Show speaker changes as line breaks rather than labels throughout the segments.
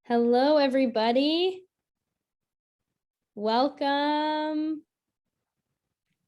Hello, everybody. Welcome.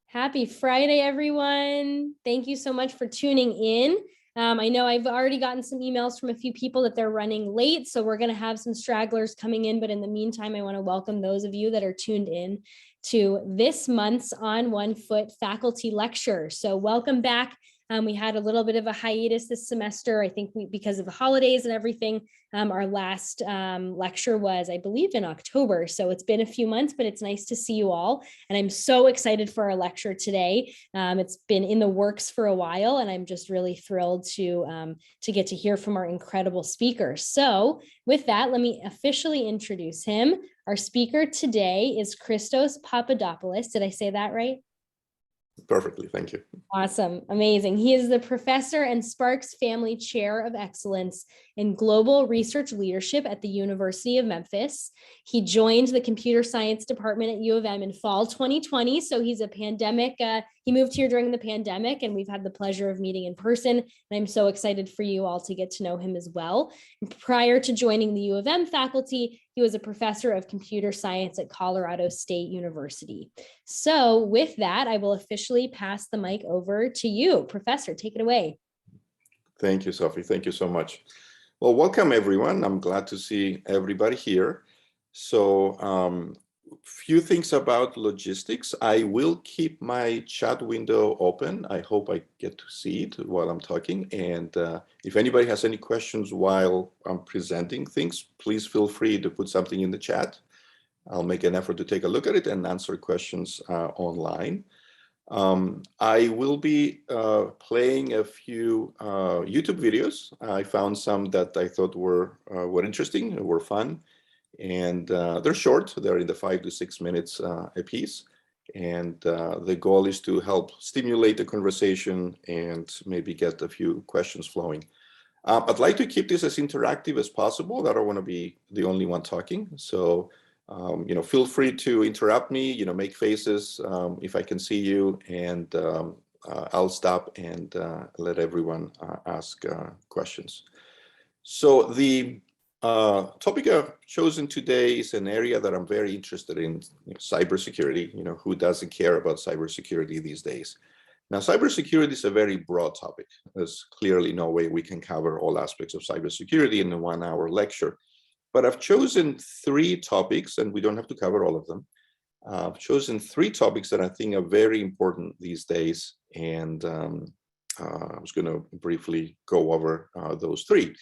Happy Friday, everyone. Thank you so much for tuning in. I know I've already gotten some emails from a few people that they're running late, so we're going to have some stragglers coming in. But in the meantime, I want to welcome those of you that are tuned in to this month's On One Foot faculty lecture. So welcome back. We had a little bit of a hiatus this semester, I think because of the holidays and everything. Our last lecture was, I believe, in October. So it's been a few months, but it's nice to see you all. And I'm so excited for our lecture today. It's been in the works for a while, and I'm just really thrilled to get to hear from our incredible speakers. So with that, let me officially introduce him. Our speaker today is Cristos Papadopoulos. Did I say that right?
Perfectly, thank you.
Awesome, amazing. He is the professor and Sparks Family Chair of Excellence in Global Research Leadership at the University of Memphis. He joined the Computer Science Department at U of M in fall 2020, so he's a pandemic. He moved here during the pandemic, and we've had the pleasure of meeting in person, and I'm so excited for you all to get to know him as well. Prior to joining the U of M faculty, he was a professor of computer science at Colorado State University. So with that, I will officially pass the mic over to you. Professor, take it away.
Thank you, Sophie. Thank you so much. Well, welcome everyone. I'm glad to see everybody here. So few things about logistics. I will keep my chat window open. I hope I get to see it while I'm talking. And if anybody has any questions while I'm presenting things, please feel free to put something in the chat. I'll make an effort to take a look at it and answer questions online. I will be playing a few YouTube videos. I found some that I thought were interesting, were fun, and they're short. They're in the 5 to 6 minutes a piece. And the goal is to help stimulate the conversation and maybe get a few questions flowing. I'd like to keep this as interactive as possible. I don't want to be the only one talking. So feel free to interrupt me, make faces if I can see you, and I'll stop and let everyone ask questions. So the topic I've chosen today is an area that I'm very interested in, cybersecurity. Who doesn't care about cybersecurity these days? Now, cybersecurity is a very broad topic. There's clearly no way we can cover all aspects of cybersecurity in a 1-hour lecture. But I've chosen 3 topics, and we don't have to cover all of them. I've chosen 3 topics that I think are very important these days, and I was going to briefly go over those 3.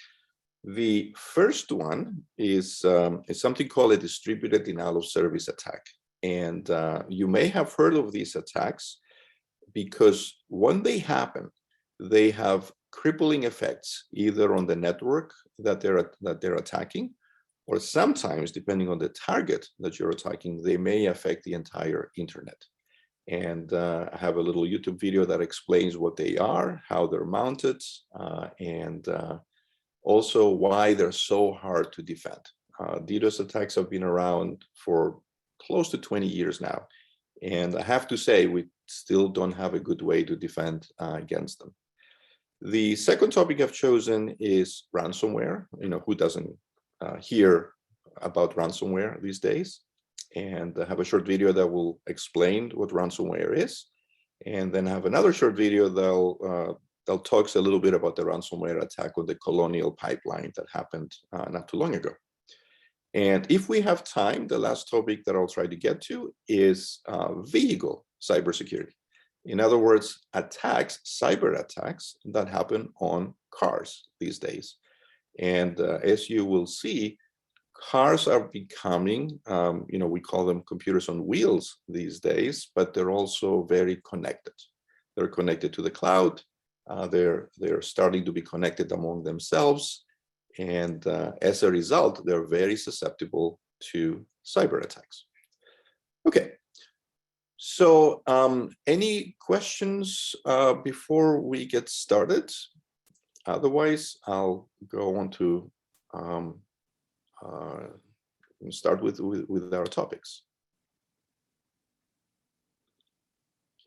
The first one is something called a distributed denial of service attack. And you may have heard of these attacks because when they happen, they have crippling effects either on the network that they're attacking, or sometimes, depending on the target that you're attacking, they may affect the entire internet. And I have a little YouTube video that explains what they are, how they're mounted, and also why they're so hard to defend. DDoS attacks have been around for close to 20 years now. And I have to say, we still don't have a good way to defend against them. The second topic I've chosen is ransomware. Who doesn't hear about ransomware these days? And I have a short video that will explain what ransomware is. And then I have another short video that talks a little bit about the ransomware attack on the Colonial Pipeline that happened not too long ago. And if we have time, the last topic that I'll try to get to is vehicle cybersecurity. In other words, attacks, cyber attacks that happen on cars these days. And as you will see, cars are becoming, we call them computers on wheels these days, but they're also very connected. They're connected to the cloud. They're starting to be connected among themselves. And as a result, they're very susceptible to cyber attacks. Okay. So any questions before we get started? Otherwise, I'll go on to start with our topics.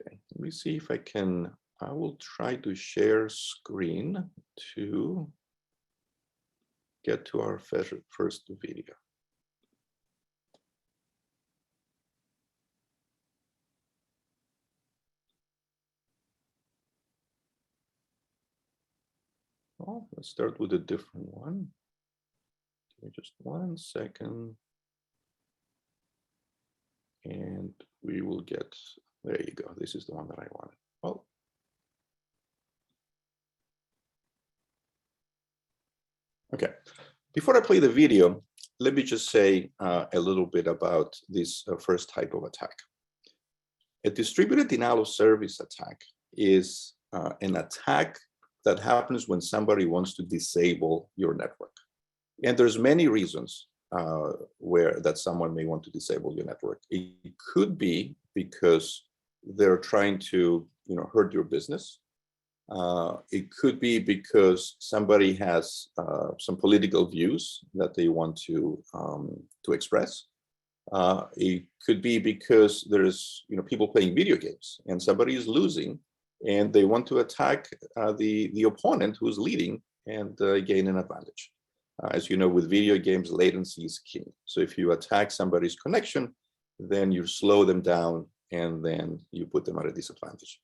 Okay, let me see if I will try to share screen to get to our first video. Well, let's start with a different one. Give me just 1 second. And we will get, there you go. This is the one that I wanted. Oh. Okay, before I play the video, let me just say a little bit about this first type of attack. A distributed denial of service attack is an attack that happens when somebody wants to disable your network. And there's many reasons where that someone may want to disable your network. It could be because they're trying to, hurt your business. It could be because somebody has some political views that they want to express. It could be because there's people playing video games and somebody is losing and they want to attack the opponent who's leading and gain an advantage. As you know, with video games, latency is king. So if you attack somebody's connection, then you slow them down and then you put them at a disadvantage.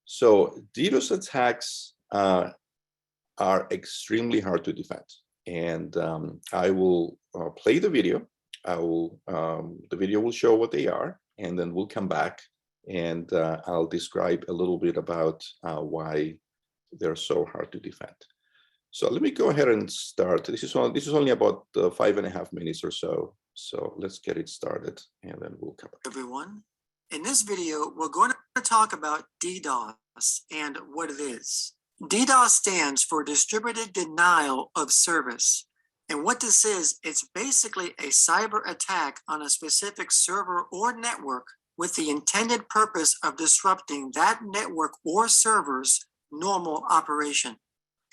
So DDoS attacks are extremely hard to defend. And I will play the video. The video will show what they are, and then we'll come back and I'll describe a little bit about why they're so hard to defend. So let me go ahead and start. This is only about 5.5 minutes or so. So let's get it started and then we'll come back.
Everyone, in this video, we're going to talk about DDoS and what it is. DDoS stands for Distributed Denial of Service. And what this is, it's basically a cyber attack on a specific server or network with the intended purpose of disrupting that network or server's normal operation.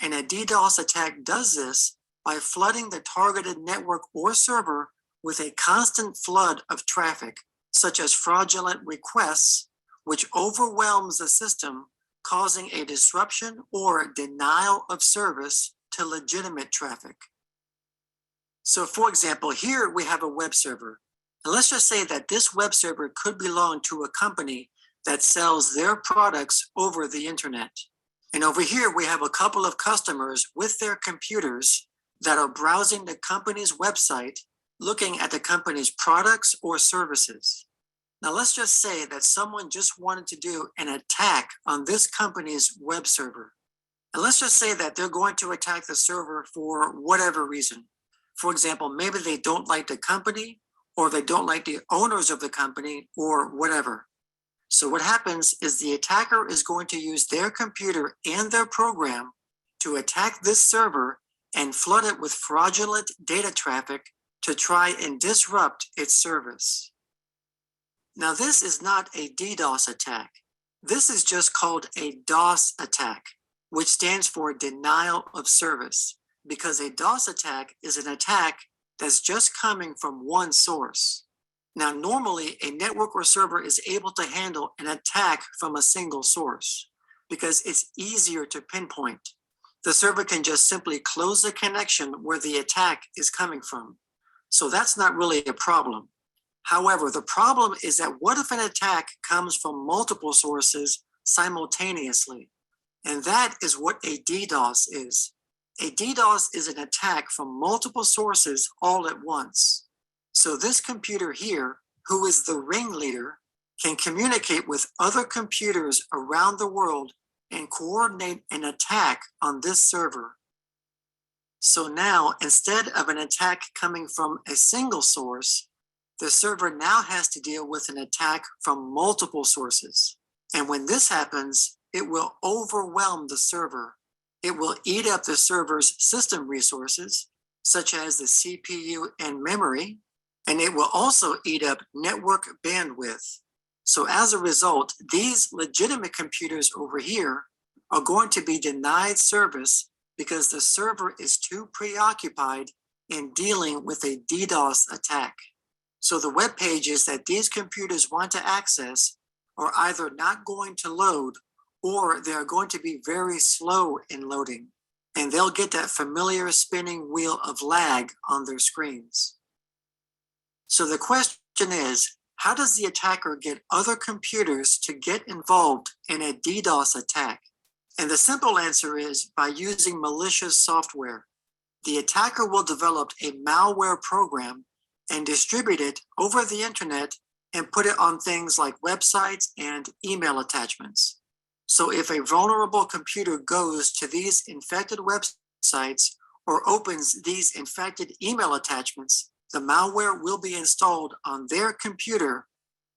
And a DDoS attack does this by flooding the targeted network or server with a constant flood of traffic, such as fraudulent requests, which overwhelms the system, causing a disruption or denial of service to legitimate traffic. So for example, here we have a web server. And let's just say that this web server could belong to a company that sells their products over the internet. And over here, we have a couple of customers with their computers that are browsing the company's website, looking at the company's products or services. Now, let's just say that someone just wanted to do an attack on this company's web server. And let's just say that they're going to attack the server for whatever reason. For example, maybe they don't like the company, or they don't like the owners of the company, or whatever. So what happens is the attacker is going to use their computer and their program to attack this server and flood it with fraudulent data traffic to try and disrupt its service. Now, this is not a DDoS attack. This is just called a DOS attack, which stands for denial of service, because a DOS attack is an attack that's just coming from one source. Now, normally, a network or server is able to handle an attack from a single source because it's easier to pinpoint. The server can just simply close the connection where the attack is coming from. So that's not really a problem. However, the problem is that what if an attack comes from multiple sources simultaneously? And that is what a DDoS is. A DDoS is an attack from multiple sources all at once. So this computer here, who is the ringleader, can communicate with other computers around the world and coordinate an attack on this server. So now, instead of an attack coming from a single source, the server now has to deal with an attack from multiple sources. And when this happens, it will overwhelm the server. It will eat up the server's system resources, such as the CPU and memory, and it will also eat up network bandwidth. So as a result, these legitimate computers over here are going to be denied service because the server is too preoccupied in dealing with a DDoS attack. So the web pages that these computers want to access are either not going to load or they're going to be very slow in loading. and they'll get that familiar spinning wheel of lag on their screens. So the question is, how does the attacker get other computers to get involved in a DDoS attack? And the simple answer is by using malicious software. The attacker will develop a malware program and distribute it over the internet and put it on things like websites and email attachments. So if a vulnerable computer goes to these infected websites or opens these infected email attachments, the malware will be installed on their computer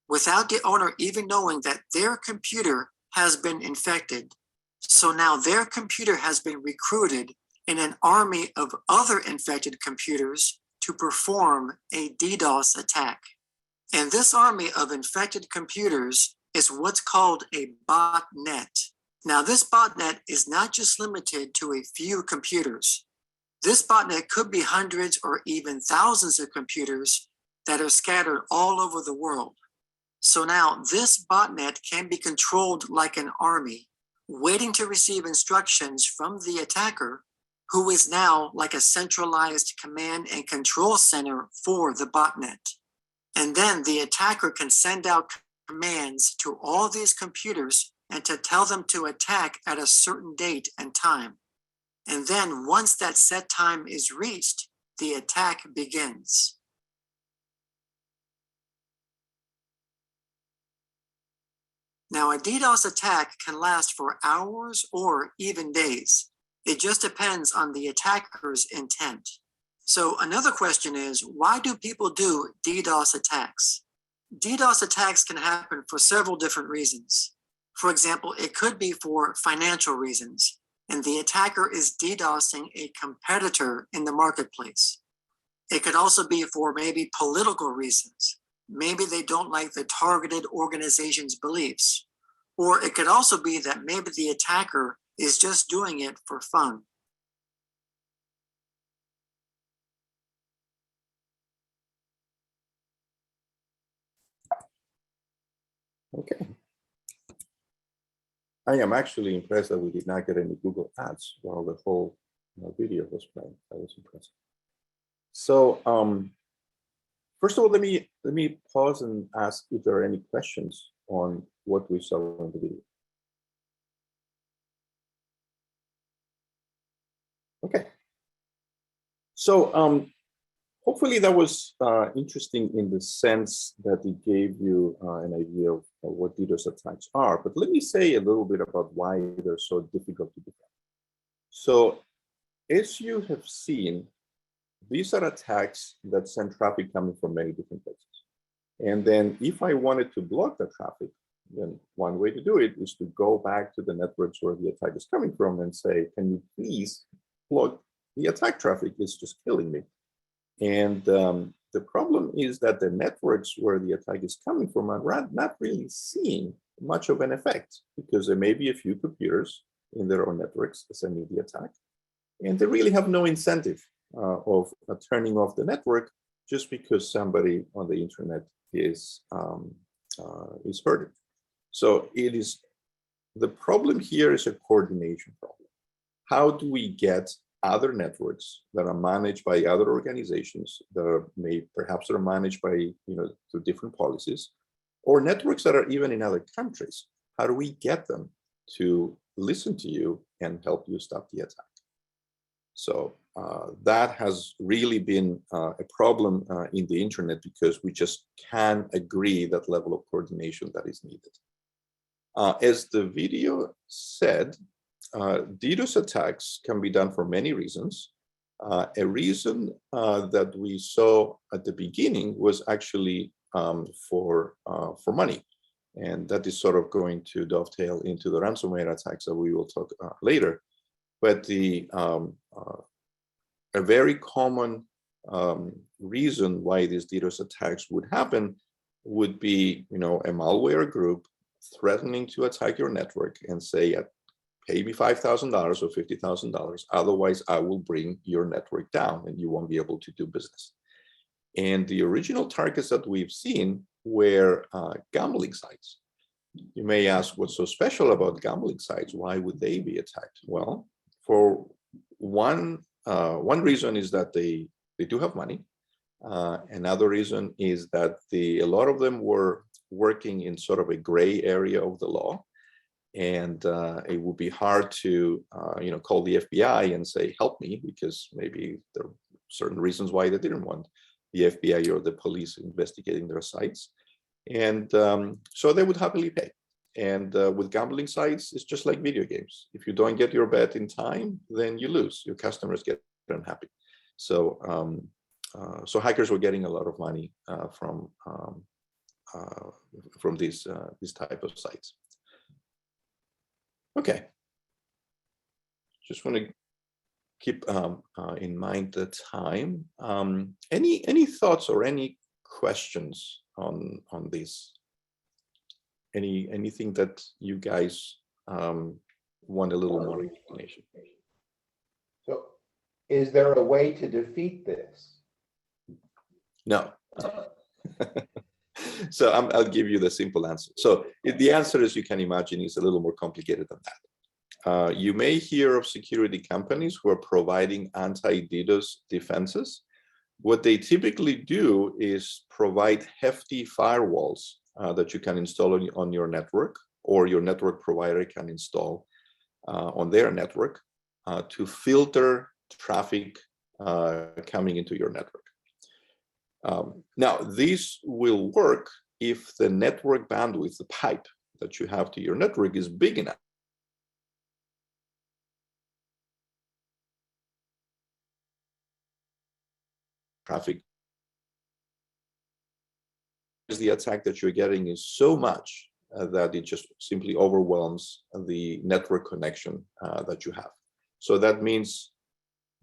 without the owner even knowing that their computer has been infected. So now their computer has been recruited in an army of other infected computers to perform a DDoS attack. And this army of infected computers is what's called a botnet. Now, this botnet is not just limited to a few computers. This botnet could be hundreds or even thousands of computers that are scattered all over the world. So now this botnet can be controlled like an army, waiting to receive instructions from the attacker, who is now like a centralized command and control center for the botnet. And then the attacker can send out commands to all these computers and to tell them to attack at a certain date and time. And then once that set time is reached, the attack begins. Now, a DDoS attack can last for hours or even days. It just depends on the attacker's intent. So another question is, why do people do DDoS attacks? DDoS attacks can happen for several different reasons. For example, it could be for financial reasons, and the attacker is DDoSing a competitor in the marketplace. It could also be for maybe political reasons. Maybe they don't like the targeted organization's beliefs. Or it could also be that maybe the attacker is just doing it for fun.
Okay. I am actually impressed that we did not get any Google ads while the whole video was playing. That was impressive. So first of all, let me pause and ask if there are any questions on what we saw in the video. Okay. So hopefully that was interesting in the sense that it gave you an idea of what DDoS attacks are. But let me say a little bit about why they're so difficult to detect. So as you have seen, these are attacks that send traffic coming from many different places. And then if I wanted to block the traffic, then one way to do it is to go back to the networks where the attack is coming from and say, can you please block the attack traffic? It's just killing me. And the problem is that the networks where the attack is coming from are not really seeing much of an effect, because there may be a few computers in their own networks sending the attack, and they really have no incentive of turning off the network just because somebody on the internet is hurting. So the problem here is a coordination problem. How do we get other networks that are managed by other organizations that are perhaps managed by through different policies, or networks that are even in other countries? How do we get them to listen to you and help you stop the attack? So that has really been a problem in the internet, because we just can't agree that level of coordination that is needed. As the video said, DDoS attacks can be done for many reasons. A reason that we saw at the beginning was actually for money. And that is sort of going to dovetail into the ransomware attacks that we will talk later. But a very common reason why these DDoS attacks would happen would be, a malware group threatening to attack your network and say, pay me $5,000 or $50,000, otherwise I will bring your network down and you won't be able to do business. And the original targets that we've seen were gambling sites. You may ask, what's so special about gambling sites? Why would they be attacked? Well, for one reason is that they do have money. Another reason is that a lot of them were working in sort of a gray area of the law, and it would be hard to call the FBI and say, help me, because maybe there are certain reasons why they didn't want the FBI or the police investigating their sites. And so they would happily pay. And with gambling sites, it's just like video games. If you don't get your bet in time, then you lose. Your customers get unhappy. So so hackers were getting a lot of money from these type of sites. Okay. Just want to keep in mind the time. Any thoughts or any questions on this? Anything that you guys want a little more explanation?
So, is there a way to defeat this?
No. So I'll give you the simple answer. So the answer, as you can imagine, is a little more complicated than that. You may hear of security companies who are providing anti-DDoS defenses. What they typically do is provide hefty firewalls that you can install on your network, or your network provider can install on their network to filter traffic coming into your network. Now, this will work if the network bandwidth, the pipe that you have to your network, is big enough. Traffic. The attack that you're getting is so much that it just simply overwhelms the network connection that you have. So that means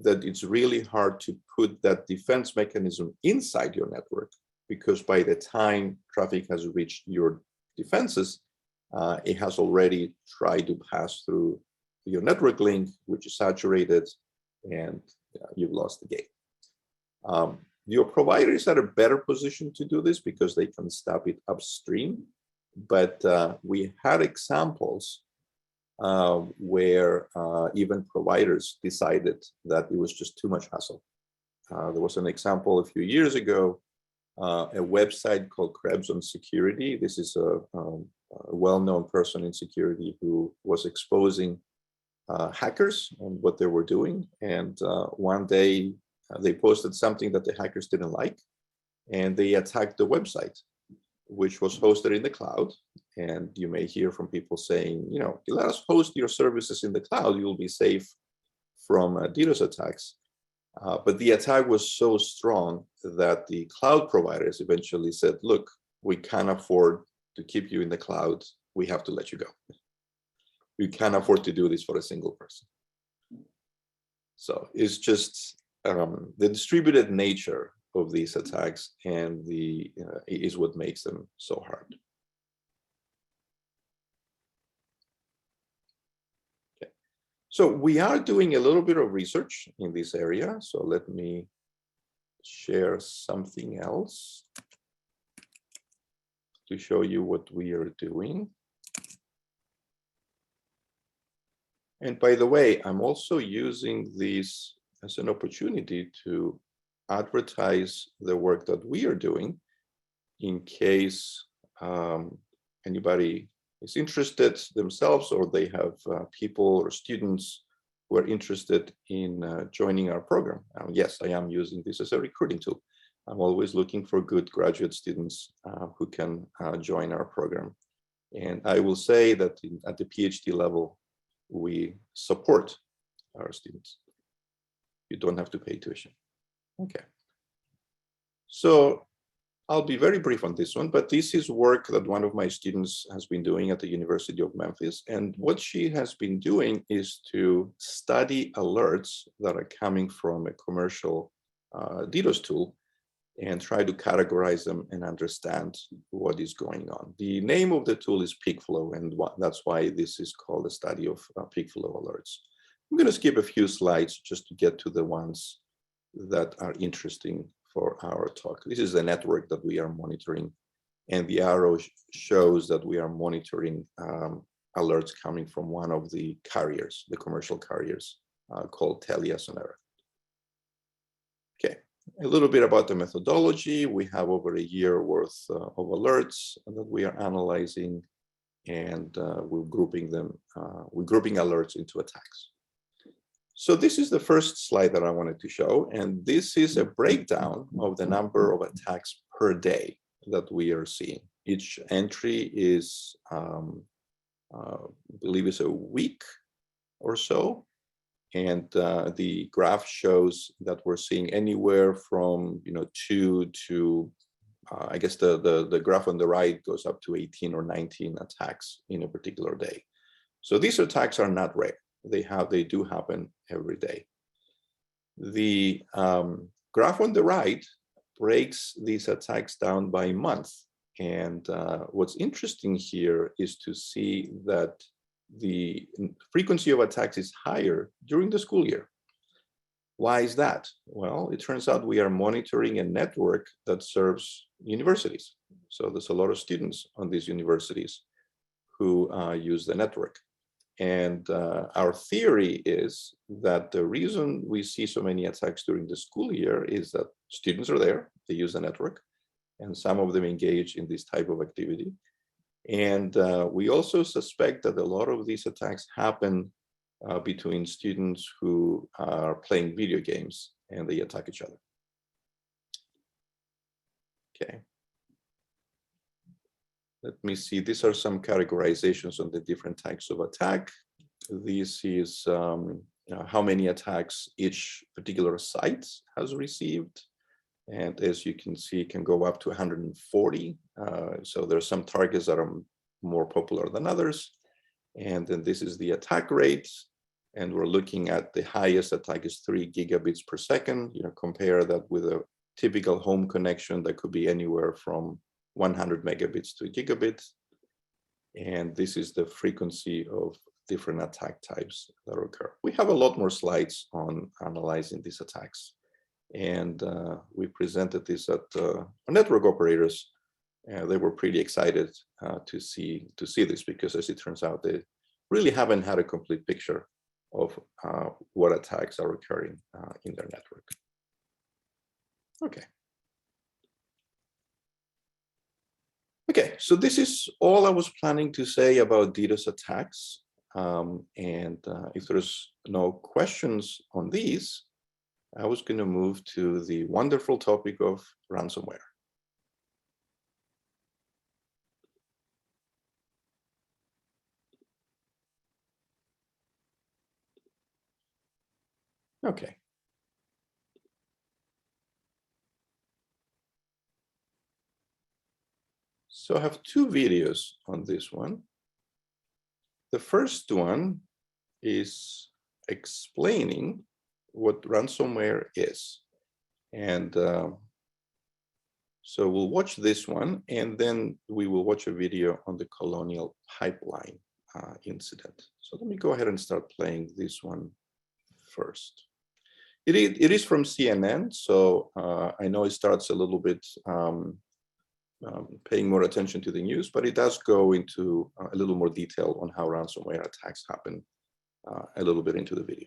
that it's really hard to put that defense mechanism inside your network, because by the time traffic has reached your defenses, it has already tried to pass through your network link, which is saturated, and you've lost the game. Your provider is at a better position to do this because they can stop it upstream. But we had examples where even providers decided that it was just too much hassle. There was an example a few years ago, a website called Cristos Security. This is a well-known person in security who was exposing hackers and what they were doing. And one day they posted something that the hackers didn't like, and they attacked the website, which was hosted in the cloud. And you may hear from people saying, let us host your services in the cloud, you'll be safe from DDoS attacks. But the attack was so strong that the cloud providers eventually said, look, we can't afford to keep you in the cloud. We have to let you go. We can't afford to do this for a single person. So it's just the distributed nature of these attacks and is what makes them so hard. Okay. So we are doing a little bit of research in this area. So let me share something else to show you what we are doing. And by the way, I'm also using this as an opportunity to advertise the work that we are doing in case anybody is interested themselves, or they have people or students who are interested in joining our program. Yes, I am using this as a recruiting tool. I'm always looking for good graduate students who can join our program. And I will say that at the PhD level, we support our students. You don't have to pay tuition. Okay. So I'll be very brief on this one, but this is work that one of my students has been doing at the University of Memphis. And what she has been doing is to study alerts that are coming from a commercial DDoS tool and try to categorize them and understand what is going on. The name of the tool is Peakflow, and that's why this is called a study of Peakflow alerts. I'm going to skip a few slides just to get to the ones that are interesting for our talk. This is the network that we are monitoring, and the arrow shows that we are monitoring alerts coming from one of the carriers, the commercial carriers called Telias on Earth. Okay, a little bit about the methodology. We have over a year worth of alerts that we are analyzing, and we're grouping them. We're grouping alerts into attacks. So this is the first slide that I wanted to show, and this is a breakdown of the number of attacks per day that we are seeing. Each entry is, I believe, is a week or so, and the graph shows that we're seeing anywhere from 2 to I guess the graph on the right goes up to 18 or 19 attacks in a particular day. So these attacks are not rare. They do happen every day. The graph on the right breaks these attacks down by month. And what's interesting here is to see that the frequency of attacks is higher during the school year. Why is that? Well, it turns out we are monitoring a network that serves universities. So there's a lot of students on these universities who use the network. And our theory is that the reason we see so many attacks during the school year is that students are there, they use the network, and some of them engage in this type of activity. And we also suspect that a lot of these attacks happen between students who are playing video games and they attack each other. Okay. Let me see, these are some categorizations on the different types of attack. This is how many attacks each particular site has received. And as you can see, it can go up to 140. So there's some targets that are more popular than others. And then this is the attack rate. And we're looking at the highest attack is 3 gigabits per second. Compare that with a typical home connection that could be anywhere from 100 megabits to a gigabit. And this is the frequency of different attack types that occur. We have a lot more slides on analyzing these attacks. And we presented this at network operators. They were pretty excited to see this, because as it turns out, they really haven't had a complete picture of what attacks are occurring in their network. Okay. Okay, so this is all I was planning to say about DDoS attacks. If there's no questions on these, I was going to move to the wonderful topic of ransomware. Okay. So I have 2 videos on this one. The first one is explaining what ransomware is. And so we'll watch this one, and then we will watch a video on the Colonial Pipeline incident. So let me go ahead and start playing this one first. It is from CNN, so I know it starts a little bit paying more attention to the news, but it does go into a little more detail on how ransomware attacks happen a little bit into the video.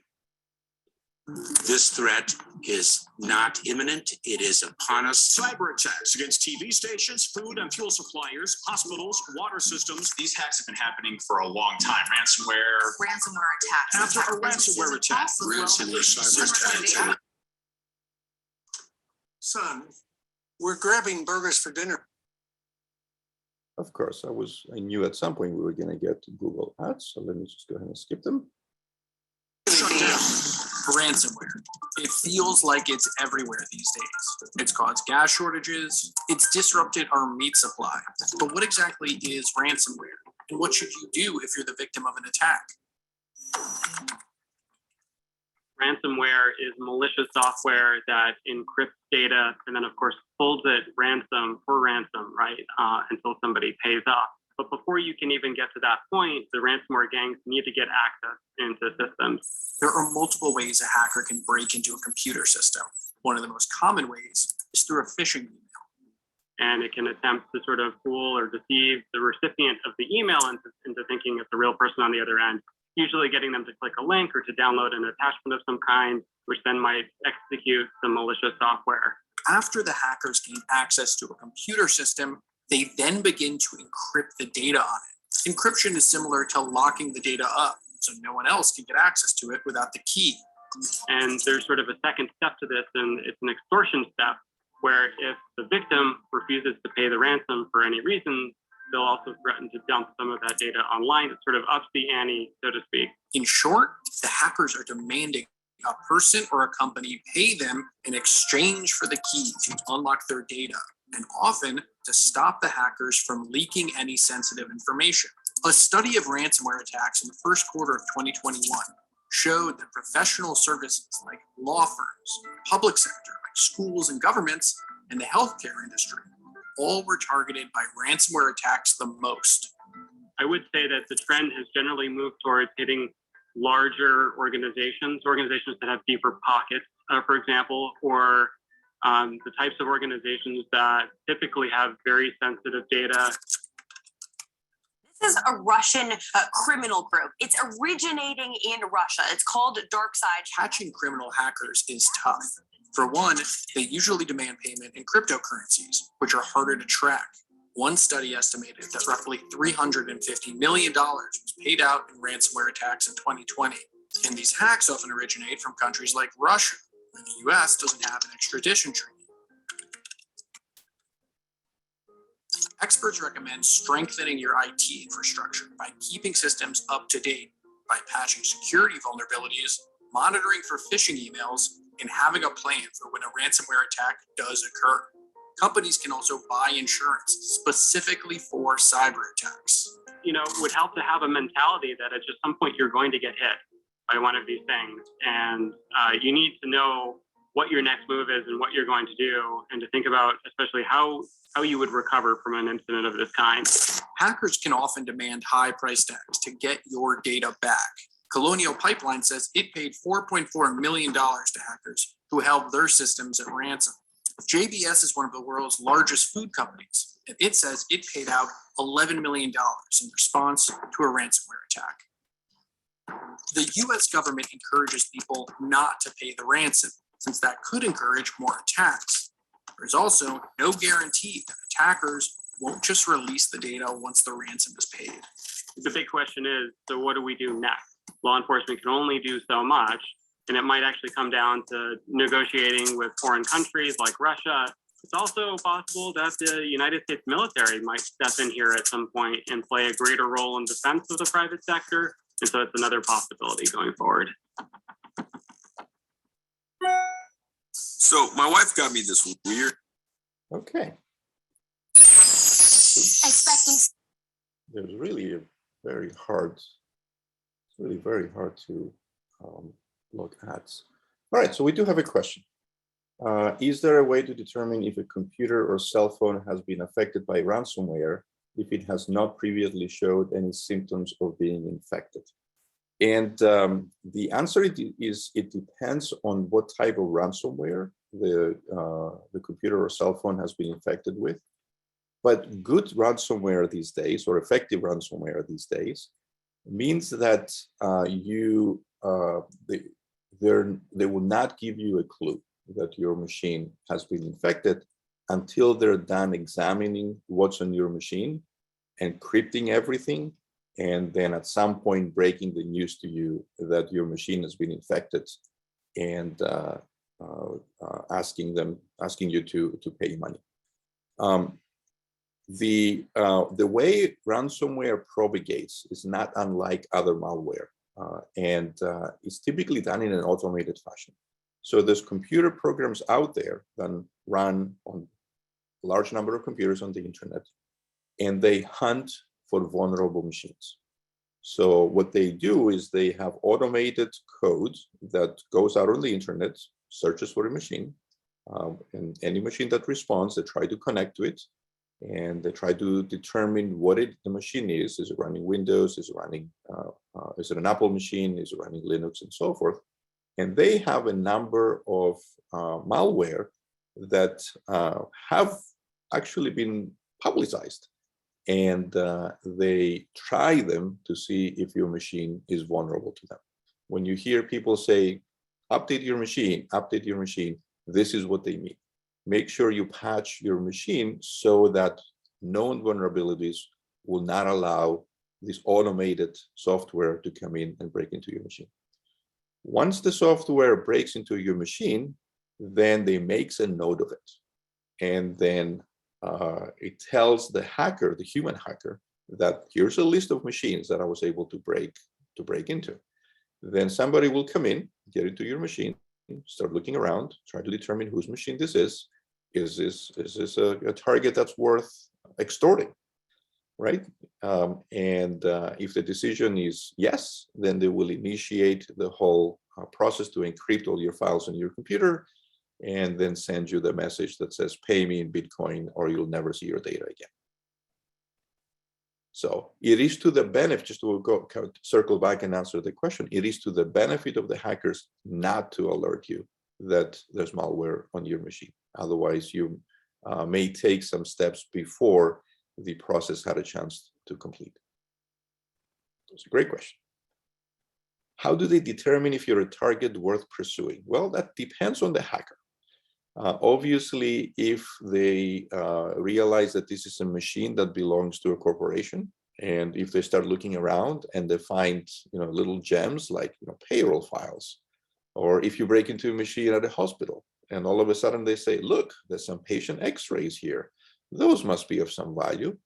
This threat is not imminent. It is upon us.
Cyber attacks against TV stations, food and fuel suppliers, hospitals, water systems. These hacks have been happening for a long time. Ransomware attacks. After a ransomware attack.
Ransomware cyber attack.
Son, we're grabbing burgers for dinner.
Of course, I knew at some point we were going to get to Google Ads, so let me just go ahead and skip them.
Shut down. Ransomware. It feels like it's everywhere these days. It's caused gas shortages. It's disrupted our meat supply. But what exactly is ransomware? And what should you do if you're the victim of an attack?
Ransomware is malicious software that encrypts data and then, of course, holds it ransom, right, until somebody pays off. But before you can even get to that point, the ransomware gangs need to get access into systems.
There are multiple ways a hacker can break into a computer system. One of the most common ways is through a phishing email.
And it can attempt to sort of fool or deceive the recipient of the email into thinking it's a real person on the other end. usually getting them to click a link or to download an attachment of some kind, which then might execute some malicious software.
After the hackers gain access to a computer system, they then begin to encrypt the data on it. Encryption is similar to locking the data up, so no one else can get access to it without the key.
And there's sort of a second step to this, and it's an extortion step, where if the victim refuses to pay the ransom for any reason, they'll also threaten to dump some of that data online. It sort of ups the ante, so to speak.
In short, the hackers are demanding a person or a company pay them in exchange for the key to unlock their data, and often to stop the hackers from leaking any sensitive information. A study of ransomware attacks in the first quarter of 2021 showed that professional services like law firms, public sector like schools and governments, and the healthcare industry all were targeted by ransomware attacks the most.
I would say that the trend has generally moved towards hitting larger organizations that have deeper pockets, for example, or the types of organizations that typically have very sensitive data.
This is a Russian criminal group. It's originating in Russia. It's called Dark Side.
Catching criminal hackers is tough. For one, they usually demand payment in cryptocurrencies, which are harder to track. One study estimated that roughly $350 million was paid out in ransomware attacks in 2020. And these hacks often originate from countries like Russia, where the US doesn't have an extradition treaty. Experts recommend strengthening your IT infrastructure by keeping systems up to date, by patching security vulnerabilities, monitoring for phishing emails, and having a plan for when a ransomware attack does occur. Companies can also buy insurance specifically for cyber attacks.
You know, it would help to have a mentality that at just some point you're going to get hit by one of these things. And you need to know what your next move is and what you're going to do, and to think about especially how you would recover from an incident of this kind.
Hackers can often demand high price tags to get your data back. Colonial Pipeline says it paid $4.4 million to hackers who held their systems at ransom. JBS is one of the world's largest food companies, and it says it paid out $11 million in response to a ransomware attack. The US government encourages people not to pay the ransom, since that could encourage more attacks. There's also no guarantee that attackers won't just release the data once the ransom is paid.
The big question is, so what do we do next? Law enforcement can only do so much, and it might actually come down to negotiating with foreign countries like Russia. It's also possible that the United States military might step in here at some point and play a greater role in defense of the private sector. And so it's another possibility going forward.
So my wife got me this weird.
Okay.
Expecting.
There's really a very hard, it's really very hard to look at. All right, so we do have a question. Is there a way to determine if a computer or cell phone has been affected by ransomware if it has not previously showed any symptoms of being infected? And the answer is it depends on what type of ransomware the computer or cell phone has been infected with. But good ransomware these days, or effective ransomware these days, means that they will not give you a clue that your machine has been infected until they're done examining what's on your machine, encrypting everything, and then at some point breaking the news to you that your machine has been infected, and asking you to pay money. The way ransomware propagates is not unlike other malware, and it's typically done in an automated fashion. So there's computer programs out there that run on a large number of computers on the internet, and they hunt for vulnerable machines. So what they do is they have automated code that goes out on the internet, searches for a machine, and any machine that responds, they try to connect to it, and they try to determine what the machine is. Is it running Windows? Is it an Apple machine? Is it running Linux, and so forth? And they have a number of malware that have actually been publicized. and they try them to see if your machine is vulnerable to them. When you hear people say, update your machine, this is what they mean. Make sure you patch your machine so that known vulnerabilities will not allow this automated software to come in and break into your machine. Once the software breaks into your machine, then they makes a note of it. And then it tells the hacker, the human hacker, that here's a list of machines that I was able to break into. Then somebody will come in, get into your machine, start looking around, try to determine whose machine this is. Is this a target that's worth extorting, right? If the decision is yes, then they will initiate the whole process to encrypt all your files on your computer and then send you the message that says, pay me in Bitcoin or you'll never see your data again. So it is to the benefit, just to circle back and answer the question, it is to the benefit of the hackers not to alert you that there's malware on your machine. Otherwise, you may take some steps before the process had a chance to complete. It's a great question. How do they determine if you're a target worth pursuing? Well, that depends on the hacker. Obviously, if they realize that this is a machine that belongs to a corporation, and if they start looking around and they find little gems like payroll files, or if you break into a machine at a hospital and all of a sudden they say, look, there's some patient x-rays here, those must be of some value.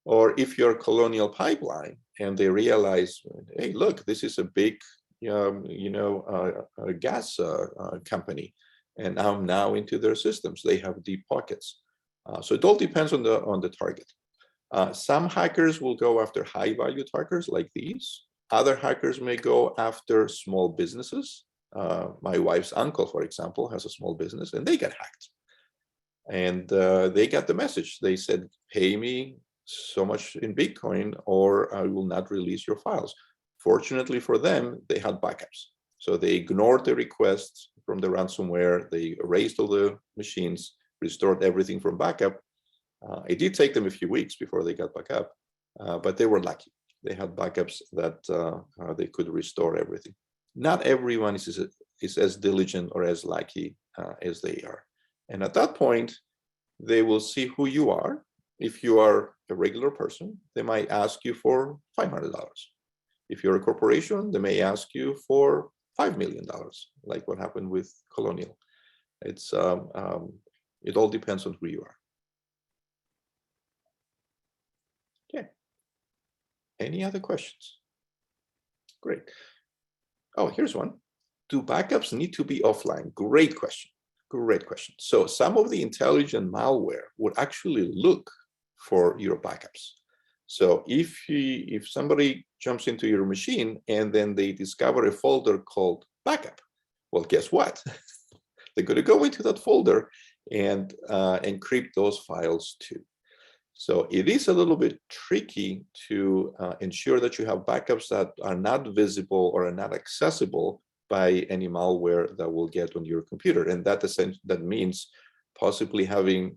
Or if you're Colonial Pipeline and they realize, hey, look, this is a big gas company, and I'm now into their systems. They have deep pockets. So it all depends on the target. Some hackers will go after high value targets like these. Other hackers may go after small businesses. My wife's uncle, for example, has a small business and they get hacked. And they got the message. They said, pay me so much in Bitcoin or I will not release your files. Fortunately for them, they had backups. So they ignored the requests from the ransomware. They erased all the machines, restored everything from backup. It did take them a few weeks before they got back up, but they were lucky. They had backups that they could restore everything. Not everyone is as diligent or as lucky as they are. And at that point, they will see who you are. If you are a regular person, they might ask you for $500. If you're a corporation, they may ask you for $5 million, like what happened with Colonial. It all depends on who you are. Okay. Any other questions? Great. Oh, here's one. Do backups need to be offline? Great question. Great question. So some of the intelligent malware would actually look for your backups. So if somebody jumps into your machine and then they discover a folder called backup, well, guess what? They're going to go into that folder and encrypt those files too. So it is a little bit tricky to ensure that you have backups that are not visible or are not accessible by any malware that will get on your computer. And that means possibly having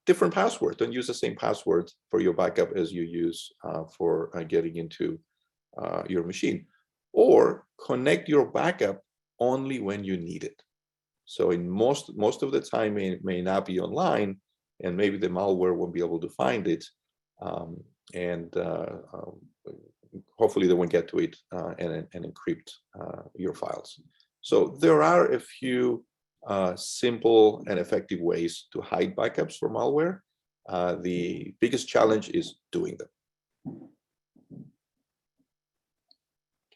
different passwords. Don't use the same password for your backup as you use for getting into your machine. Or connect your backup only when you need it. So in most of the time it may not be online, and maybe the malware won't be able to find it, and hopefully they won't get to it and encrypt your files. So there are a few simple and effective ways to hide backups for malware. The biggest challenge is doing them.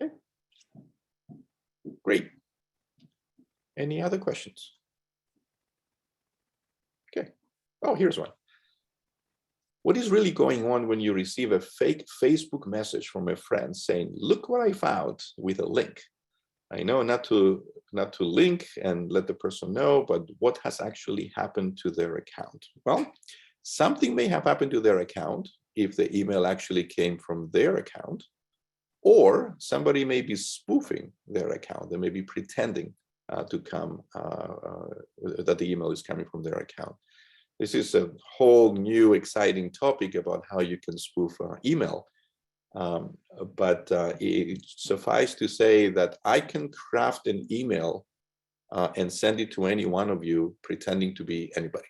Okay, great. Any other questions? Okay. Oh, here's one. What is really going on when you receive a fake Facebook message from a friend saying, look what I found, with a link? I know not to link and let the person know, but what has actually happened to their account? Well, something may have happened to their account if the email actually came from their account, or somebody may be spoofing their account. They may be pretending to come, that the email is coming from their account. This is a whole new exciting topic about how you can spoof email. But it suffice to say that I can craft an email and send it to any one of you pretending to be anybody.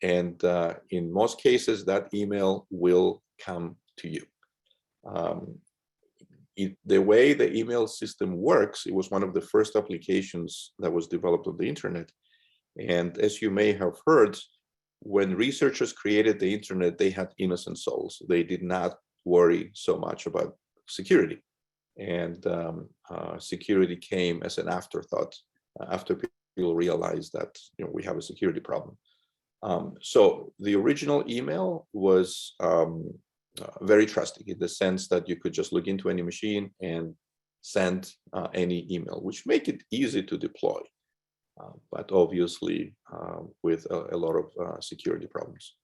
And in most cases, that email will come to you. The way the email system works, it was one of the first applications that was developed on the internet. And as you may have heard, when researchers created the internet, they had innocent souls. They did not worry so much about security. And security came as an afterthought after people realized that we have a security problem. So the original email was very trusting in the sense that you could just look into any machine and send any email, which make it easy to deploy, but obviously with a lot of security problems.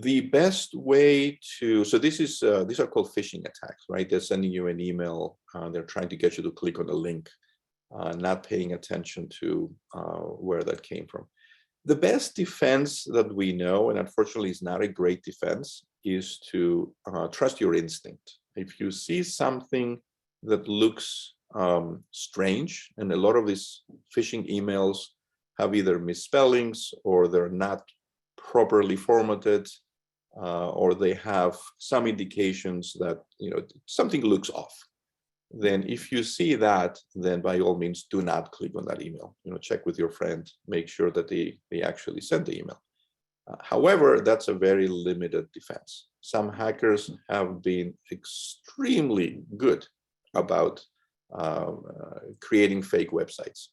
The best way to, so this is, these are called phishing attacks, right? They're sending you an email, they're trying to get you to click on a link, not paying attention to where that came from. The best defense that we know, and unfortunately is not a great defense, is to trust your instinct. If you see something that looks strange, and a lot of these phishing emails have either misspellings or they're not properly formatted, or they have some indications that something looks off, then if you see that, then by all means do not click on that email. Check with your friend, make sure that they actually sent the email. However, that's a very limited defense. Some hackers have been extremely good about creating fake websites.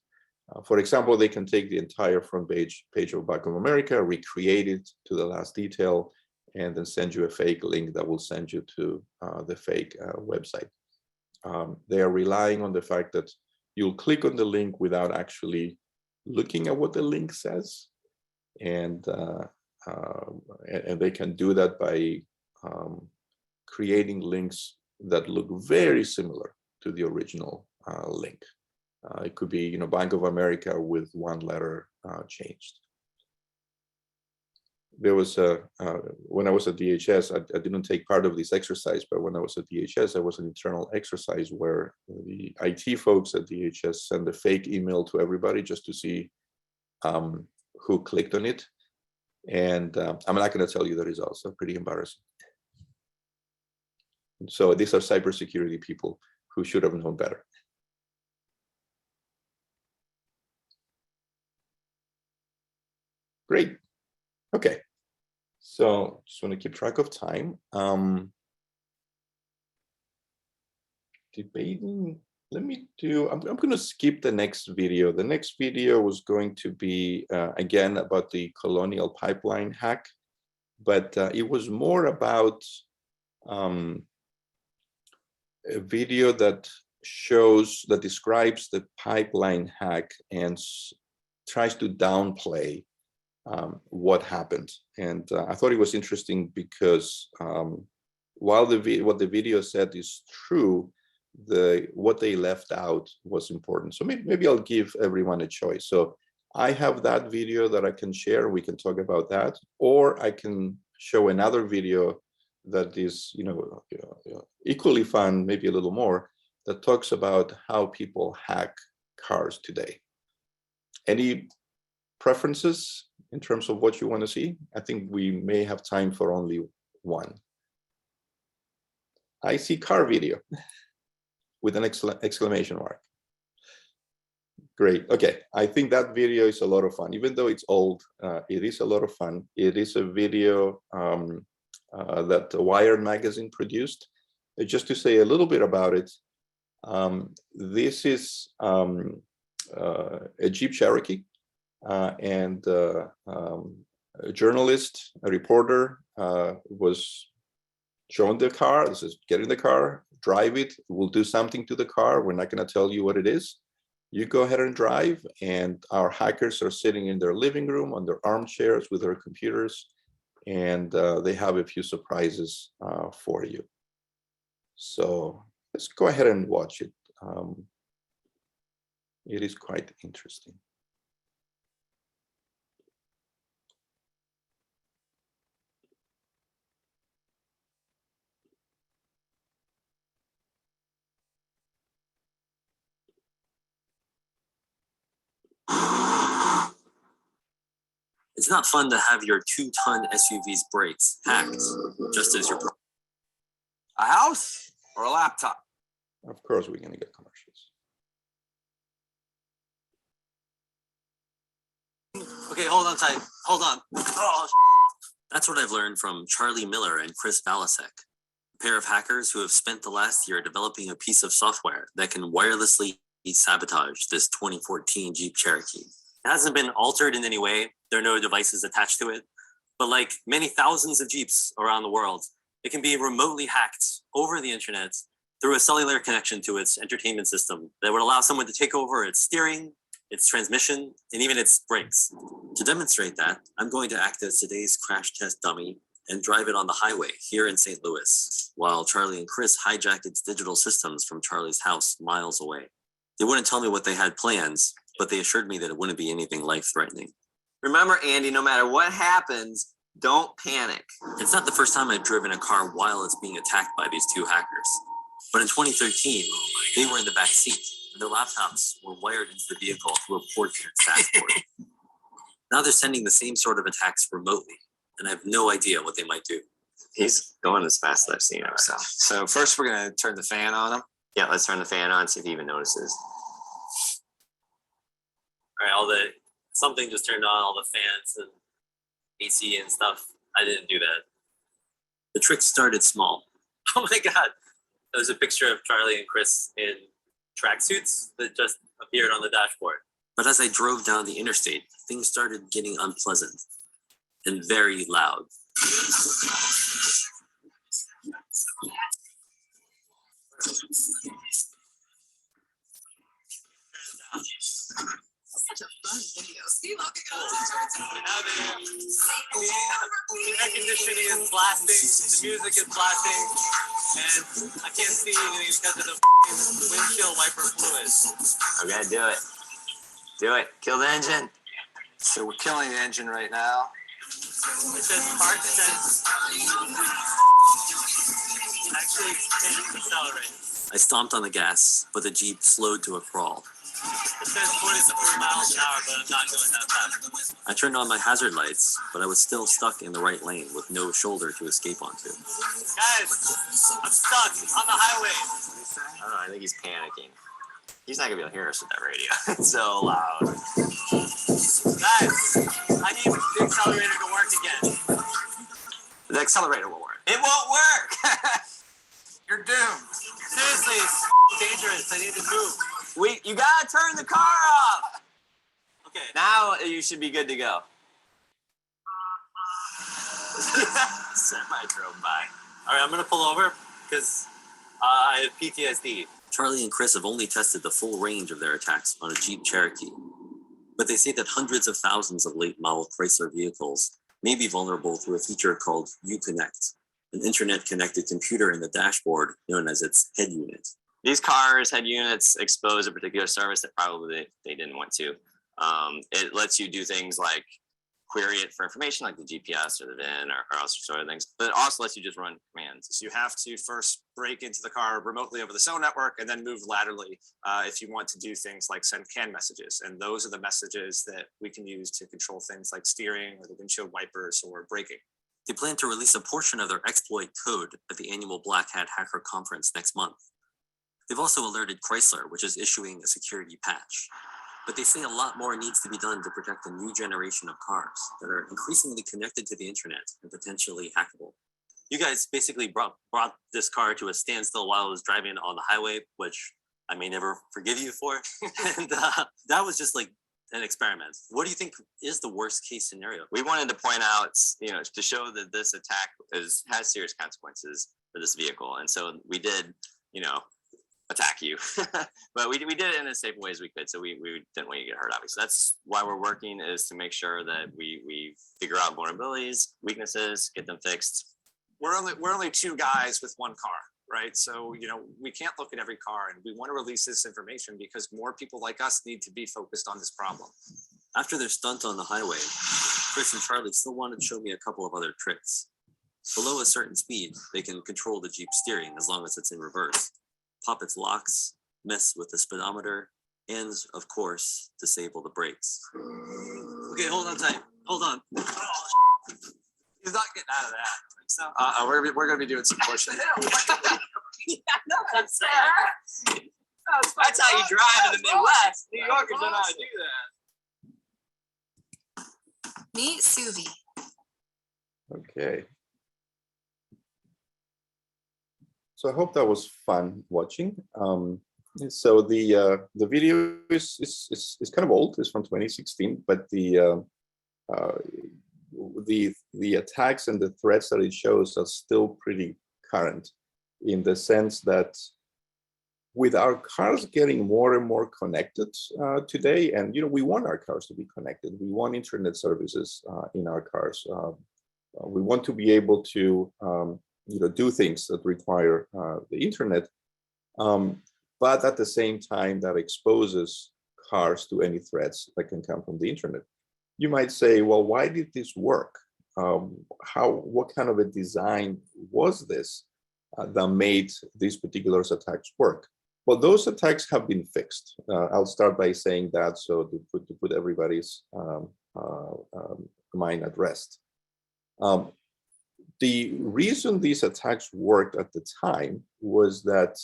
For example, they can take the entire front page of Bank of America, recreate it to the last detail, and then send you a fake link that will send you to the fake website. They are relying on the fact that you'll click on the link without actually looking at what the link says. And they can do that by creating links that look very similar to the original link. It could be, Bank of America with one letter changed. There was when I was at DHS, I didn't take part of this exercise, but when I was at DHS, there was an internal exercise where the IT folks at DHS send a fake email to everybody just to see who clicked on it. And I'm not going to tell you the results. They're pretty embarrassing. So these are cybersecurity people who should have known better. Great. Okay. So just want to keep track of time. Debating. Let me do, I'm going to skip the next video. The next video was going to be, again, about the Colonial Pipeline hack, but it was more about a video that describes the pipeline hack and tries to downplay what happened. And I thought it was interesting because while what the video said is true, what they left out was important. So maybe I'll give everyone a choice. So I have that video that I can share. We can talk about that, or I can show another video that is, equally fun, maybe a little more, that talks about how people hack cars today. Any preferences in terms of what you want to see? I think we may have time for only one. I see car video with an exclamation mark. Great. Okay. I think that video is a lot of fun. Even though it's old, it is a lot of fun. It is a video that Wired magazine produced. Just to say a little bit about it, this is a Jeep Cherokee, and a journalist, a reporter, was shown the car. This is get in the car, drive it. We'll do something to the car. We're not going to tell you what it is. You go ahead and drive, and our hackers are sitting in their living room on their armchairs with their computers, and they have a few surprises for you. So let's go ahead and watch it. It is quite interesting.
It's not fun to have your 2-ton SUV's brakes hacked just as you're.
A house or a laptop?
Of course, we're going to get commercials.
Okay, hold on tight. Hold on. Oh. That's what I've learned from Charlie Miller and Chris Balasek, a pair of hackers who have spent the last year developing a piece of software that can wirelessly sabotage this 2014 Jeep Cherokee. It hasn't been altered in any way. There are no devices attached to it. But like many thousands of Jeeps around the world, it can be remotely hacked over the internet through a cellular connection to its entertainment system that would allow someone to take over its steering, its transmission, and even its brakes. To demonstrate that, I'm going to act as today's crash test dummy and drive it on the highway here in St. Louis, while Charlie and Chris hijacked its digital systems from Charlie's house miles away. They wouldn't tell me what they had plans, but they assured me that it wouldn't be anything life-threatening.
Remember, Andy, no matter what happens, don't panic.
It's not the first time I've driven a car while it's being attacked by these two hackers. But in 2013, they were in the back seat, and their laptops were wired into the vehicle through a port in its dashboard. Now they're sending the same sort of attacks remotely, and I have no idea what they might do.
He's going as fast as I've seen him.
So first we're going to turn the fan on him.
Yeah, let's turn the fan on, see if he even notices.
All right, something just turned on, all the fans and AC and stuff. I didn't do that. The trick started small. Oh my God. There's a picture of Charlie and Chris in tracksuits that just appeared on the dashboard. But as I drove down the interstate, things started getting unpleasant and very loud.
Such a fun video. Steve, I'll kick it off.
The air conditioning is blasting, the music is blasting, and I can't see anything because of the windshield wiper fluid.
Okay, do it. Do it. Kill the engine.
So we're killing the engine right now.
It says park sense. Actually, can't accelerate. I stomped on the gas, but the Jeep slowed to a crawl. It says 20 to 30 miles an hour, but I'm not going that fast. I turned on my hazard lights, but I was still stuck in the right lane with no shoulder to escape onto. Guys, I'm stuck on the highway.
I don't know, I think he's panicking. He's not gonna be able to hear us with that radio. It's so loud.
Guys, I need the accelerator to work again.
The accelerator will work.
It won't work. You're doomed.
Seriously, it's dangerous. I need to move.
You gotta turn the car off.
Okay.
Now you should be good to go. Semi drove by.
All right, I'm gonna pull over because I have PTSD. Charlie and Chris have only tested the full range of their attacks on a Jeep Cherokee, but they say that hundreds of thousands of late model Chrysler vehicles may be vulnerable through a feature called Uconnect, an internet-connected computer in the dashboard known as its head unit.
These cars, head units, expose a particular service that probably they didn't want to. It lets you do things like query it for information like the GPS or the VIN or all sorts of other things, but it also lets you just run commands.
So you have to first break into the car remotely over the cell network and then move laterally if you want to do things like send CAN messages. And those are the messages that we can use to control things like steering or the windshield wipers or braking.
They plan to release a portion of their exploit code at the annual Black Hat Hacker Conference next month. They've also alerted Chrysler, which is issuing a security patch. But they say a lot more needs to be done to protect a new generation of cars that are increasingly connected to the internet and potentially hackable. You guys basically brought this car to a standstill while I was driving on the highway, which I may never forgive you for. And that was just like an experiment. What do you think is the worst case scenario?
We wanted to point out, to show that this attack has serious consequences for this vehicle. And so we did, attack you, but we did it in as safe ways we could. So we didn't want you to get hurt, obviously. That's why we're working, is to make sure that we figure out vulnerabilities, weaknesses, get them fixed.
We're only two guys with one car, right? So, we can't look at every car, and we want to release this information because more people like us need to be focused on this problem.
After their stunt on the highway, Chris and Charlie still wanted to show me a couple of other tricks. Below a certain speed, they can control the Jeep steering as long as it's in reverse, pop its locks, mess with the speedometer, and, of course, disable the brakes. Okay, hold on tight.
Hold on.
He's not getting out of that. So we're gonna be doing some pushing.
Yeah, no, that's fair.
That's how you drive in the Midwest. New Yorkers don't know how to do that.
Meet Suvi.
Okay. So I hope that was fun watching. So the video is kind of old. It's from 2016, but the attacks and the threats that it shows are still pretty current, in the sense that with our cars getting more and more connected today, and we want our cars to be connected. We want internet services in our cars. We want to be able to do things that require the internet, but at the same time that exposes cars to any threats that can come from the internet. You might say, well, why did this work? What kind of a design was this that made these particular attacks work? Well, those attacks have been fixed. I'll start by saying that, so to put everybody's mind at rest. The reason these attacks worked at the time was that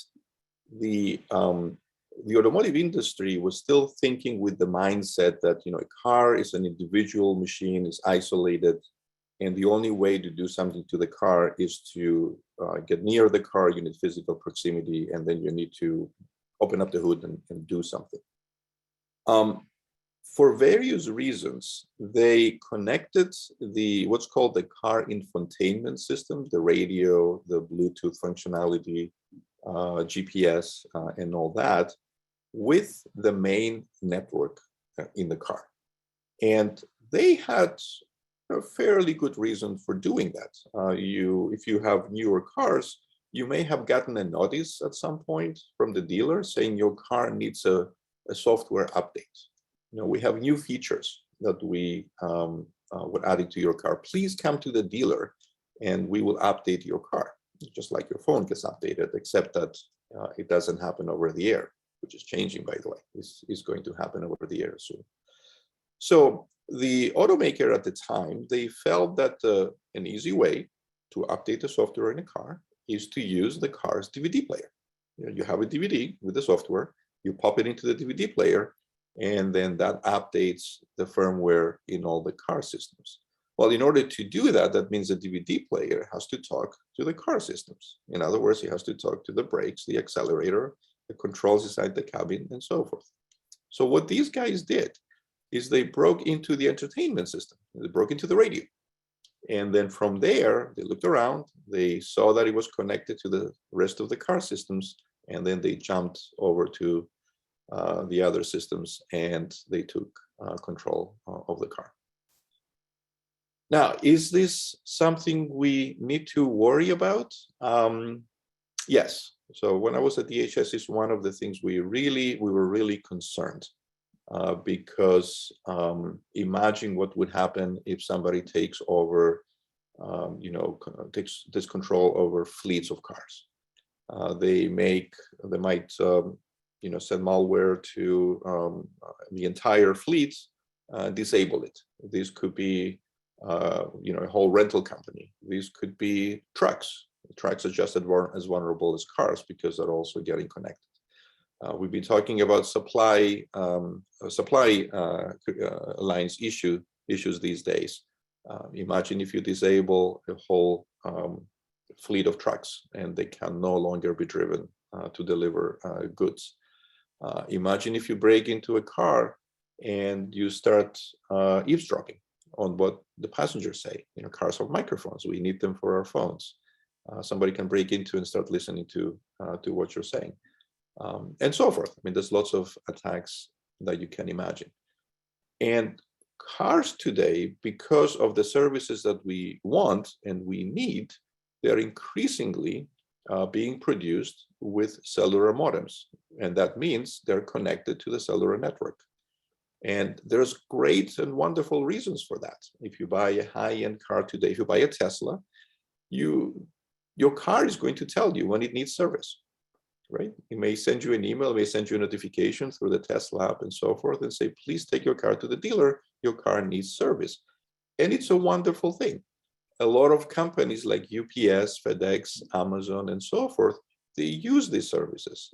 the automotive industry was still thinking with the mindset that a car is an individual machine, is isolated, and the only way to do something to the car is to get near the car. You need physical proximity, and then you need to open up the hood and do something. For various reasons, they connected what's called the car infotainment system, the radio, the Bluetooth functionality, GPS, and all that, with the main network in the car. And they had a fairly good reason for doing that. If you have newer cars, you may have gotten a notice at some point from the dealer saying your car needs a software update. We have new features that we would add to your car. Please come to the dealer and we will update your car. Just like your phone gets updated, except that it doesn't happen over the air, which is changing, by the way. This is going to happen over the air soon. So the automaker at the time, they felt that an easy way to update the software in a car is to use the car's DVD player. You have a DVD with the software, you pop it into the DVD player, and then that updates the firmware in all the car systems. Well, in order to do that, that means the DVD player has to talk to the car systems. In other words, it has to talk to the brakes, the accelerator, the controls inside the cabin, and so forth. So what these guys did is they broke into the entertainment system. They broke into the radio. And then from there, they looked around, they saw that it was connected to the rest of the car systems, and then they jumped over to the other systems and they took control of the car. Now, is this something we need to worry about? Yes. So when I was at DHS, it's one of the things we were really concerned because imagine what would happen if somebody takes over, takes control over fleets of cars. They might send malware to the entire fleet, disable it. This could be a whole rental company. These could be trucks. Trucks are just as vulnerable as cars because they're also getting connected. We've been talking about supply lines issues these days. Imagine if you disable a whole fleet of trucks and they can no longer be driven to deliver goods. Imagine if you break into a car and you start eavesdropping on what the passengers say. Cars have microphones. We need them for our phones. Somebody can break into and start listening to what you're saying, and so forth. I mean, there's lots of attacks that you can imagine. And cars today, because of the services that we want and we need, they're increasingly being produced with cellular modems. And that means they're connected to the cellular network. And there's great and wonderful reasons for that. If you buy a high-end car today, if you buy a Tesla, your car is going to tell you when it needs service, right? It may send you an email, it may send you a notification through the Tesla app and so forth and say, please take your car to the dealer, your car needs service. And it's a wonderful thing. A lot of companies like UPS, FedEx, Amazon, and so forth, they use these services.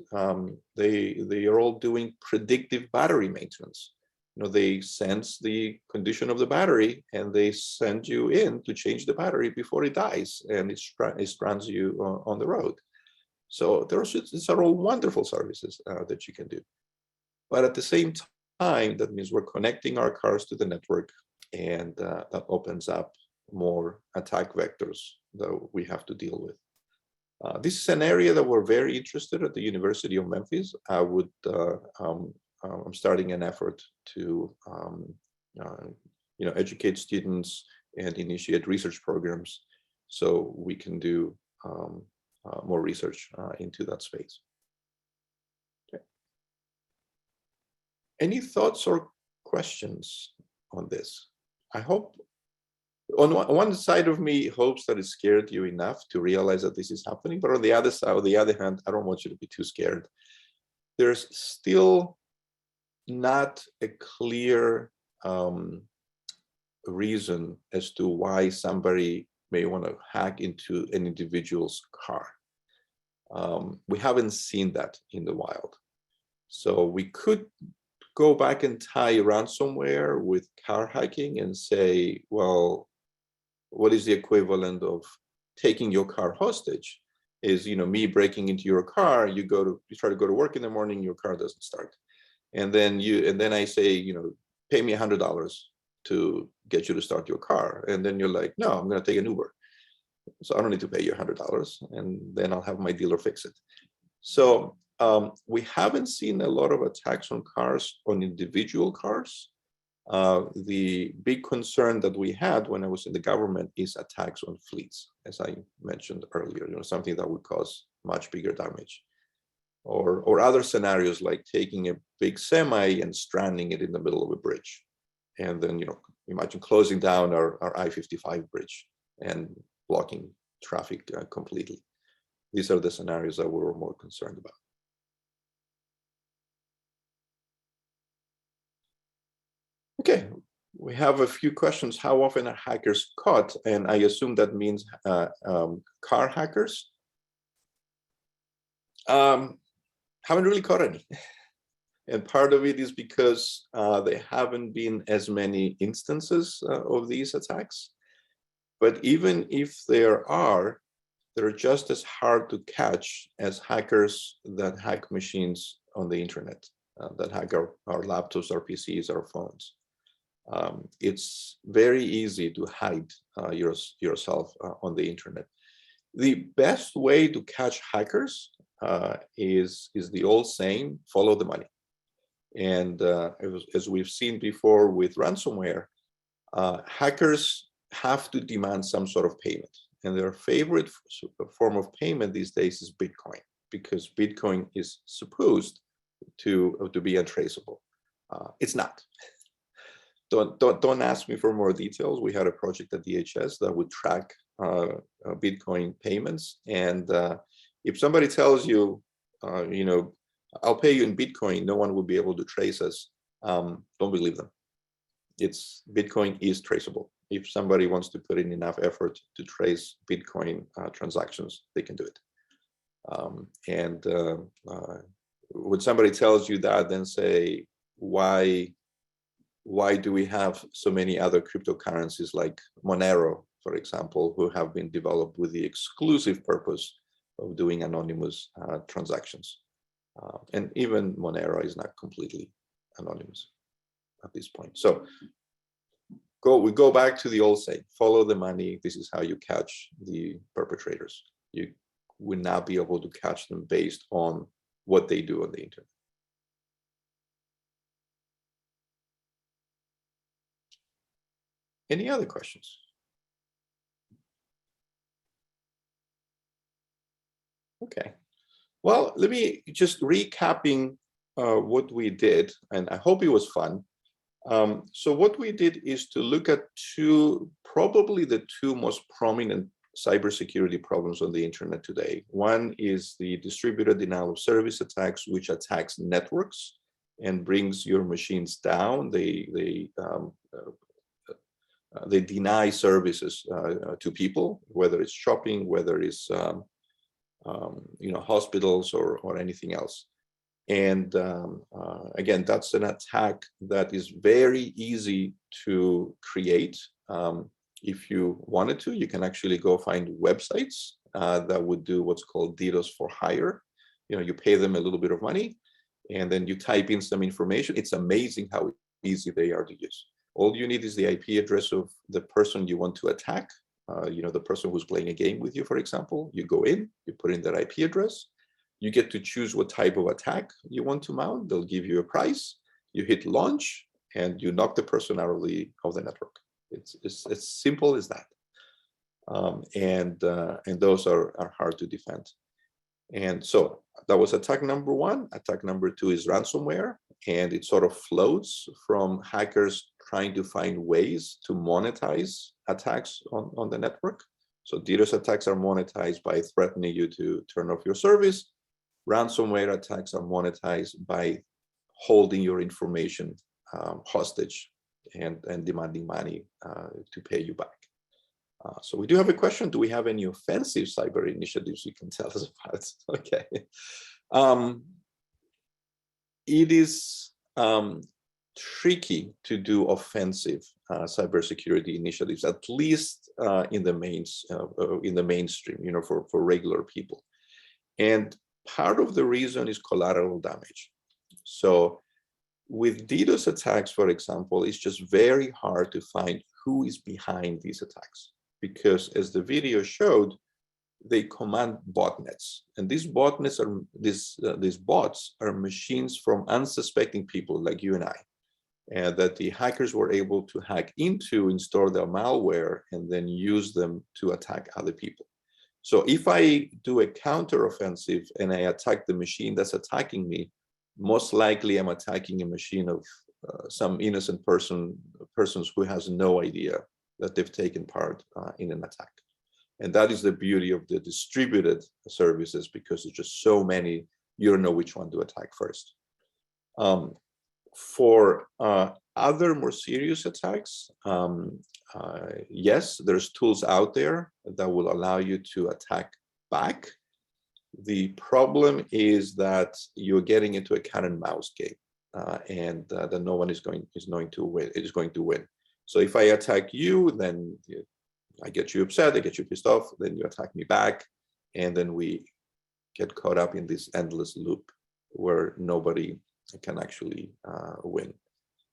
They are all doing predictive battery maintenance. You know, they sense the condition of the battery and they send you in to change the battery before it dies, and it strands you on the road. So these are all wonderful services that you can do. But at the same time, that means we're connecting our cars to the network, and that opens up more attack vectors that we have to deal with. This is an area that we're very interested at the University of Memphis. I'm starting an effort to educate students and initiate research programs so we can do more research into that space. Okay. Any thoughts or questions on this? I hope on one side of me hopes that it scared you enough to realize that this is happening, but on the other side, on the other hand, I don't want you to be too scared. There's still not a clear reason as to why somebody may want to hack into an individual's car. We haven't seen that in the wild. So we could go back and tie ransomware with car hacking and say, well, what is the equivalent of taking your car hostage? Is, me breaking into your car, you try to go to work in the morning, your car doesn't start. And then I say, pay me $100 to get you to start your car. And then you're like, no, I'm going to take an Uber. So I don't need to pay you $100, and then I'll have my dealer fix it. So we haven't seen a lot of attacks on cars, on individual cars. The big concern that we had when I was in the government is attacks on fleets, as I mentioned earlier, something that would cause much bigger damage. Or other scenarios like taking a big semi and stranding it in the middle of a bridge. And then, imagine closing down our I-55 bridge and blocking traffic completely. These are the scenarios that we were more concerned about. Okay, we have a few questions. How often are hackers caught? And I assume that means car hackers. Haven't really caught any. And part of it is because there haven't been as many instances of these attacks. But even if there are, they're just as hard to catch as hackers that hack machines on the internet, that hack our laptops, our PCs, our phones. It's very easy to hide yourself on the internet. The best way to catch hackers is the old saying, follow the money. And as we've seen before with ransomware, hackers have to demand some sort of payment. And their favorite form of payment these days is Bitcoin, because Bitcoin is supposed to be untraceable. It's not. Don't ask me for more details. We had a project at DHS that would track Bitcoin payments. And if somebody tells you, I'll pay you in Bitcoin, no one will be able to trace us, don't believe them. Bitcoin is traceable. If somebody wants to put in enough effort to trace Bitcoin transactions, they can do it. When somebody tells you that, then say, why do we have so many other cryptocurrencies like Monero, for example, who have been developed with the exclusive purpose of doing anonymous transactions? And even Monero is not completely anonymous at this point. So we go back to the old saying, follow the money. This is how you catch the perpetrators. You will not be able to catch them based on what they do on the internet. Any other questions? Okay. Well, let me just recapping what we did, and I hope it was fun. So what we did is to look at probably the two most prominent cybersecurity problems on the internet today. One is the distributed denial of service attacks, which attacks networks and brings your machines down. They they deny services to people, whether it's shopping, whether it's hospitals or anything else. And again, that's an attack that is very easy to create. If you wanted to, you can actually go find websites that would do what's called DDoS for hire. You pay them a little bit of money, and then you type in some information. It's amazing how easy they are to use. All you need is the IP address of the person you want to attack. The person who's playing a game with you, for example. You go in, you put in their IP address. You get to choose what type of attack you want to mount. They'll give you a price. You hit launch, and you knock the person out of the network. It's as simple as that. And those are hard to defend. And so that was attack number one. Attack number two is ransomware, and it sort of flows from hackers trying to find ways to monetize attacks on the network. So DDoS attacks are monetized by threatening you to turn off your service. Ransomware attacks are monetized by holding your information hostage and demanding money to pay you back. So we do have a question. Do we have any offensive cyber initiatives you can tell us about? Okay. It is tricky to do offensive cybersecurity initiatives, at least in the mainstream, for regular people. And part of the reason is collateral damage. So with DDoS attacks, for example, it's just very hard to find who is behind these attacks, because as the video showed, they command botnets, and these botnets are these bots are machines from unsuspecting people like you and I, and that the hackers were able to hack into, install their malware, and then use them to attack other people. So if I do a counteroffensive and I attack the machine that's attacking me, most likely I'm attacking a machine of some innocent persons who has no idea that they've taken part in an attack. And that is the beauty of the distributed services, because there's just so many, you don't know which one to attack first. For other more serious attacks, yes, there's tools out there that will allow you to attack back. The problem is that you're getting into a cat and mouse game, and that no one is going to win. So if I attack you, then I get you upset, I get you pissed off, then you attack me back, and then we get caught up in this endless loop where nobody can actually win.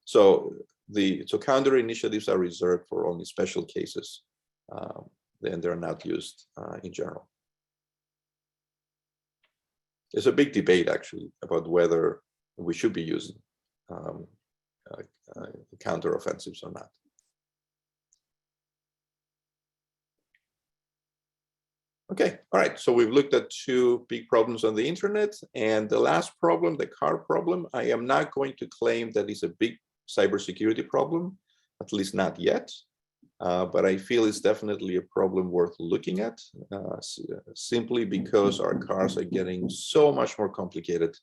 So counter initiatives are reserved for only special cases, and they're not used in general. There's a big debate actually about whether we should be using counter offensives or not. Okay, all right, so we've looked at two big problems on the internet, and the last problem, the car problem, I am not going to claim that it's a big cybersecurity problem, at least not yet, but I feel it's definitely a problem worth looking at, simply because our cars are getting so much more complicated,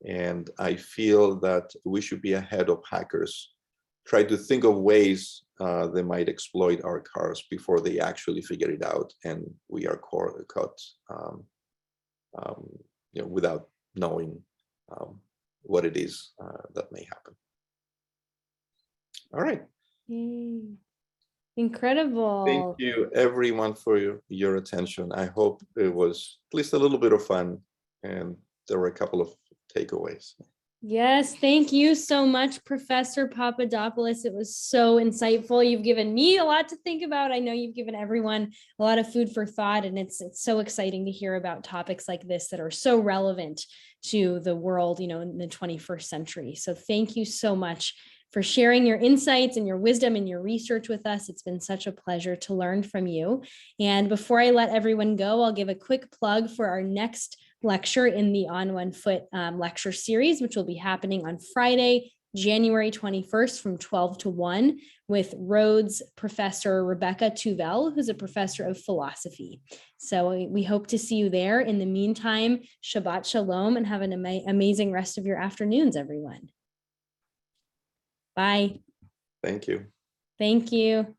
and I feel that we should be ahead of hackers. Try to think of ways they might exploit our cars before they actually figure it out, and we are caught without knowing what it is that may happen. All right.
Yay. Incredible.
Thank you everyone for your attention. I hope it was at least a little bit of fun, and there were a couple of takeaways.
Yes, thank you so much, Professor Papadopoulos. It was so insightful. You've given me a lot to think about. I know you've given everyone a lot of food for thought, and it's so exciting to hear about topics like this that are so relevant to the world, in the 21st century. So thank you so much for sharing your insights and your wisdom and your research with us. It's been such a pleasure to learn from you. And before I let everyone go, I'll give a quick plug for our next lecture in the On One Foot lecture series, which will be happening on Friday, January 21st from 12 to 1 with Rhodes Professor Rebecca Tuvel, who's a professor of philosophy. So we hope to see you there. In the meantime, Shabbat Shalom, and have an amazing rest of your afternoons, everyone. Bye.
Thank you.
Thank you.